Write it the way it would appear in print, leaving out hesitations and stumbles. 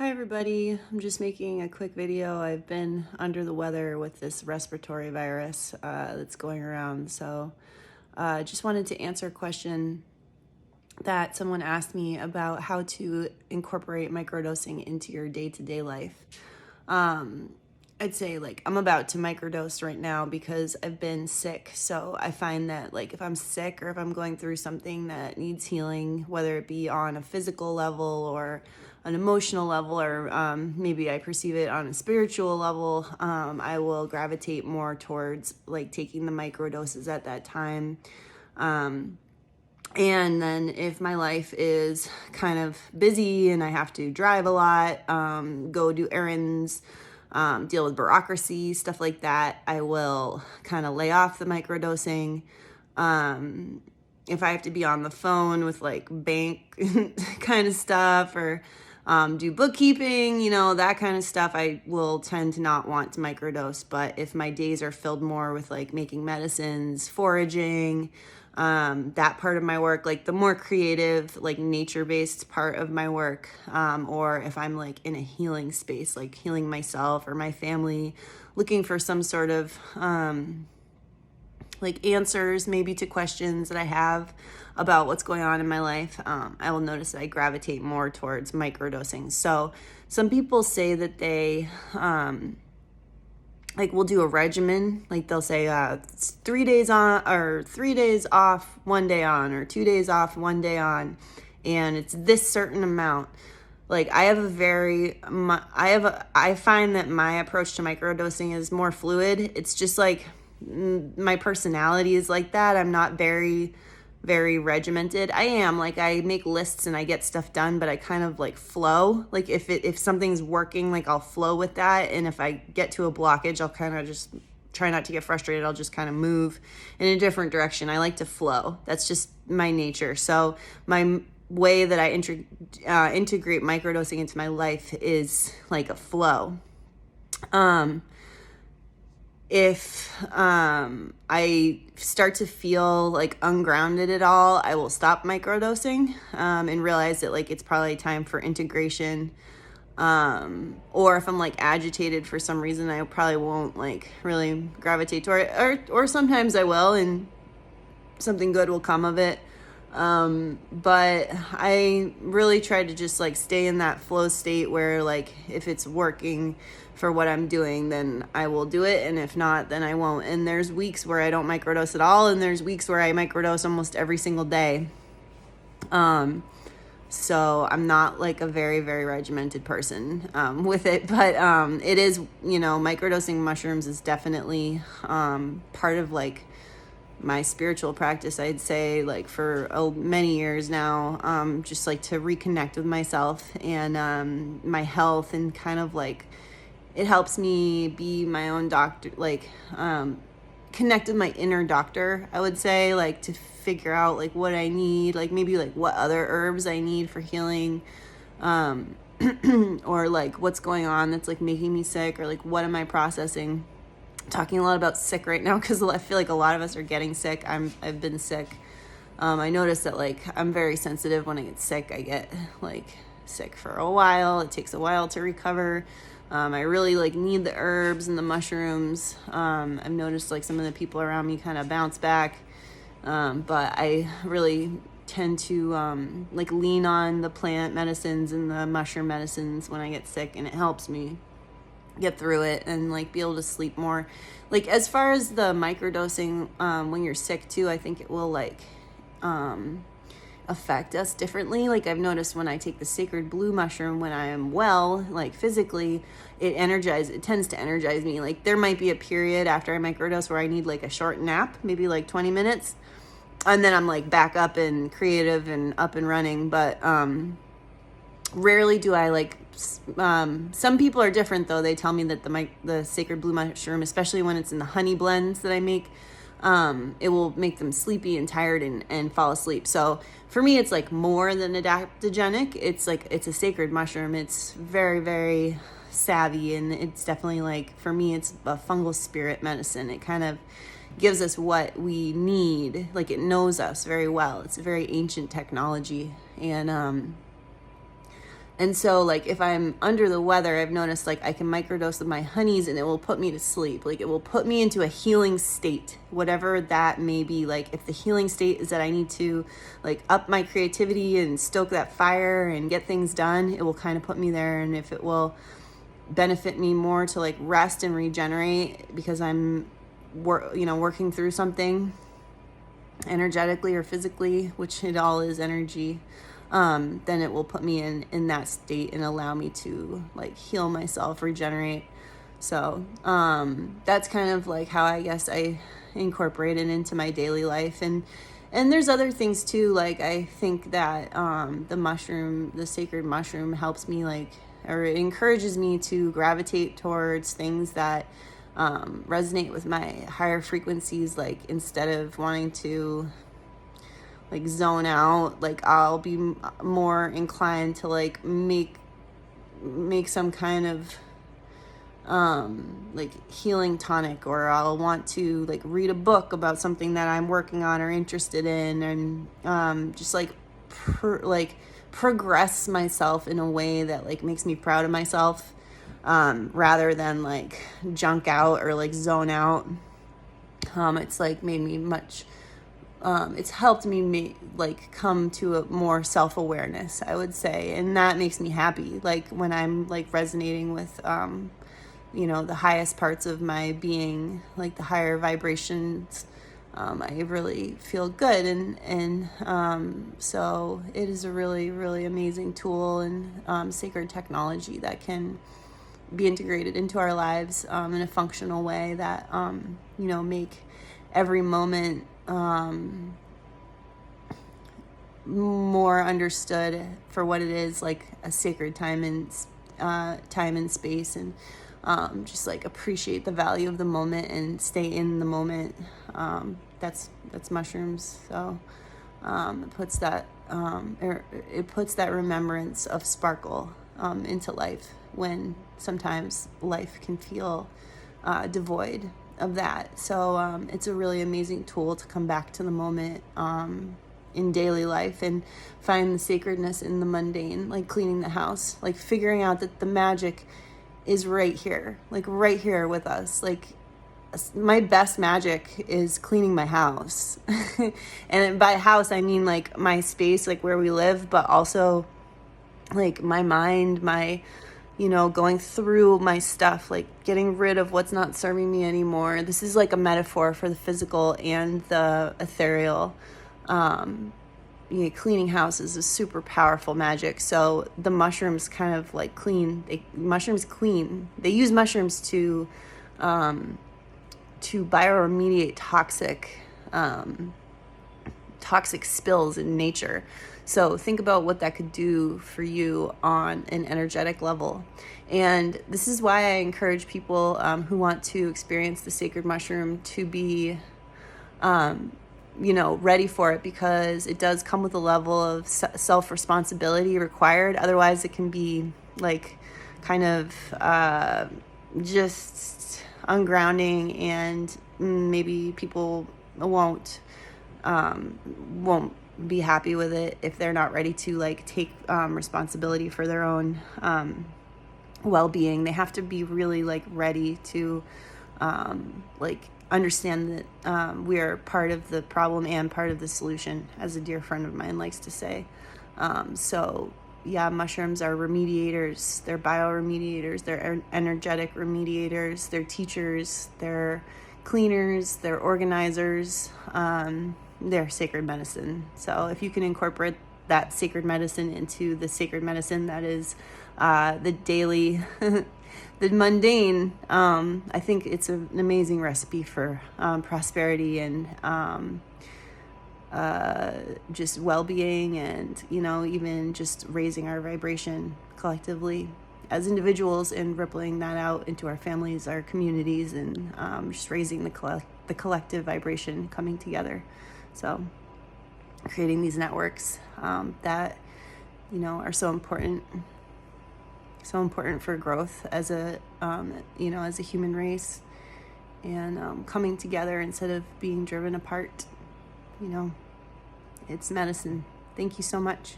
Hi everybody, I'm just making a quick video. I've been under the weather with this respiratory virus that's going around, so I just wanted to answer a question that someone asked me about how to incorporate microdosing into your day-to-day life. I'd say I'm about to microdose right now because I've been sick. So I find that if I'm sick or if I'm going through something that needs healing, whether it be on a physical level or an emotional level, or maybe I perceive it on a spiritual level, I will gravitate more towards taking the microdoses at that time. And then if my life is kind of busy and I have to drive a lot, go do errands, deal with bureaucracy, stuff like that, I will kind of lay off the microdosing. If I have to be on the phone with bank kind of stuff or do bookkeeping, that kind of stuff, I will tend to not want to microdose. But if my days are filled more with making medicines, foraging, that part of my work, the more creative, nature-based part of my work, or if I'm in a healing space, healing myself or my family, looking for some sort of answers maybe to questions that I have about what's going on in my life, I will notice that I gravitate more towards microdosing. So some people say that they we'll do a regimen. They'll say 3 days on or 3 days off, 1 day on, or 2 days off, 1 day on, and it's this certain amount. I find that my approach to microdosing is more fluid. It's just my personality is like that. I'm not very regimented. I am I make lists and I get stuff done, but I kind of flow. If something's working, I'll flow with that. And if I get to a blockage, I'll kind of just try not to get frustrated. I'll just kind of move in a different direction. I like to flow. That's just my nature. So my way that I integrate microdosing into my life is a flow. If I start to feel ungrounded at all, I will stop microdosing and realize that it's probably time for integration. Or if I'm agitated for some reason, I probably won't really gravitate toward it. Or sometimes I will, and something good will come of it. But I really try to just stay in that flow state where if it's working for what I'm doing, then I will do it, and if not, then I won't. And there's weeks where I don't microdose at all, and there's weeks where I microdose almost every single day. So I'm not a very regimented person with it, but it is, microdosing mushrooms is definitely part of my spiritual practice, I'd say, for many years now, just to reconnect with myself and my health, and kind of it helps me be my own doctor, connect with my inner doctor, I would say, to figure out what I need, maybe what other herbs I need for healing, or what's going on that's making me sick, or what am I processing. Talking a lot about sick right now because I feel a lot of us are getting sick. I've been sick. I noticed that I'm very sensitive when I get sick. I get sick for a while. It takes a while to recover. I really need the herbs and the mushrooms. I've noticed some of the people around me kind of bounce back, but I really tend to lean on the plant medicines and the mushroom medicines when I get sick, and it helps me get through it and be able to sleep more. As far as the microdosing, when you're sick too, I think it will affect us differently. I've noticed when I take the sacred blue mushroom when I am well, physically, it tends to energize me. There might be a period after I microdose where I need a short nap, maybe 20 minutes, and then I'm back up and creative and up and running. But rarely do I some people are different though. They tell me that the sacred blue mushroom, especially when it's in the honey blends that I make, it will make them sleepy and tired and fall asleep. So for me, it's more than adaptogenic. It's it's a sacred mushroom. It's very savvy, and it's definitely for me, it's a fungal spirit medicine. It kind of gives us what we need. It knows us very well. It's a very ancient technology, and And so like if I'm under the weather, I've noticed like I can microdose with my honeys and it will put me to sleep. Like it will put me into a healing state, whatever that may be. Like if the healing state is that I need to like up my creativity and stoke that fire and get things done, it will kind of put me there. And if it will benefit me more to like rest and regenerate because I'm working through something energetically or physically, which it all is energy, then it will put me in that state and allow me to like heal myself, regenerate. So that's kind of like how I guess I incorporate it into my daily life. And there's other things too. Like I think that the sacred mushroom helps me or it encourages me to gravitate towards things that resonate with my higher frequencies. Like instead of wanting to like zone out, like I'll be more inclined to like make some kind of like healing tonic, or I'll want to like read a book about something that I'm working on or interested in, and just like progress myself in a way that like makes me proud of myself, rather than like junk out or like zone out. It's like made me much it's helped me come to a more self-awareness, I would say, and that makes me happy. Like when I'm like resonating with the highest parts of my being, like the higher vibrations, I really feel good, and so it is a really, really amazing tool and sacred technology that can be integrated into our lives in a functional way that make every moment more understood for what it is, like a sacred time and space, and just like appreciate the value of the moment and stay in the moment. That's mushrooms. So it puts that remembrance of sparkle into life when sometimes life can feel devoid of that. So it's a really amazing tool to come back to the moment in daily life and find the sacredness in the mundane, like cleaning the house, like figuring out that the magic is right here with us. Like my best magic is cleaning my house. And by house, I mean like my space, like where we live, but also like my mind, going through my stuff, like getting rid of what's not serving me anymore. This is like a metaphor for the physical and the ethereal. Cleaning house is a super powerful magic. So the mushrooms kind of like clean. They use mushrooms to bioremediate toxic spills in nature. So think about what that could do for you on an energetic level. And this is why I encourage people who want to experience the sacred mushroom to be ready for it, because it does come with a level of self-responsibility required. Otherwise it can be like kind of just ungrounding, and maybe people won't be happy with it if they're not ready to like take responsibility for their own well-being. They have to be really like ready to understand that we are part of the problem and part of the solution, as a dear friend of mine likes to say. So yeah, mushrooms are remediators. They're bioremediators. They're energetic remediators. They're teachers. They're cleaners. They're organizers. They're sacred medicine. So if you can incorporate that sacred medicine into the sacred medicine that is the daily, the mundane, I think it's an amazing recipe for prosperity and just well-being, and even just raising our vibration collectively as individuals and rippling that out into our families, our communities, and just raising the collective vibration coming together. So creating these networks that are so important for growth as a as a human race, and coming together instead of being driven apart. It's medicine. Thank you so much.